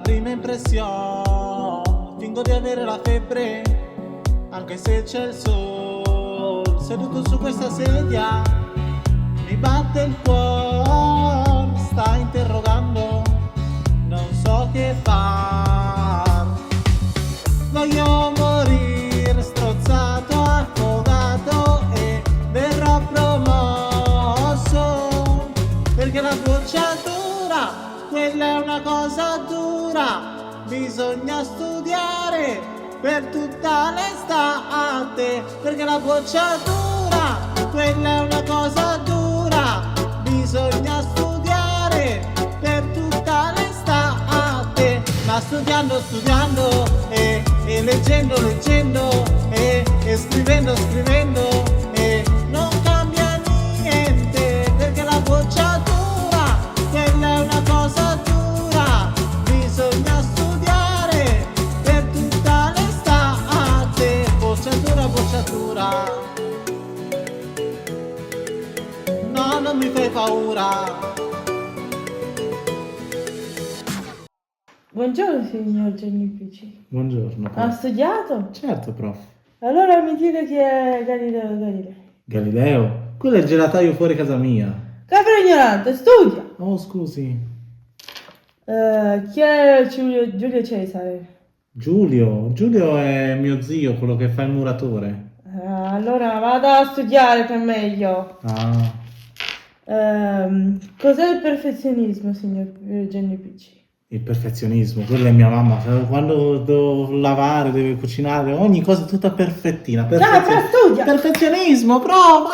prima impressione, fingo di avere la febbre, anche se c'è il sole. Seduto su questa sedia, mi batte il cuore, sta interrogando, non so che far. Voglio morire strozzato, affogato e verrò promosso, perché la bocciatura, quella è una cosa dura, bisogna studiare per tutta l'estate, perché la bocciatura, quella è una cosa dura, bisogna studiare per tutta l'estate. Ma studiando e leggendo e scrivendo e non cambia niente, perché la bocciatura, quella è una cosa dura, bisogna studiare per tutta l'estate. Bocciatura, no, non mi fai paura. Buongiorno signor Gianni Pici. Buongiorno. Ha studiato? Certo, prof. Allora mi dica chi è Galileo Galilei. Galileo? Quello è il gelataio fuori casa mia. Capra ignorante, studia! Oh, scusi. Chi è Giulio Cesare? Giulio è mio zio, quello che fa il muratore. Allora vada a studiare per meglio. Ah, Cos'è il perfezionismo, signor Gianni Pici? il perfezionismo, quella è mia mamma. Quando devo lavare, deve cucinare, ogni cosa è tutta perfettina. Dai, però studia! Perfezionismo, prova!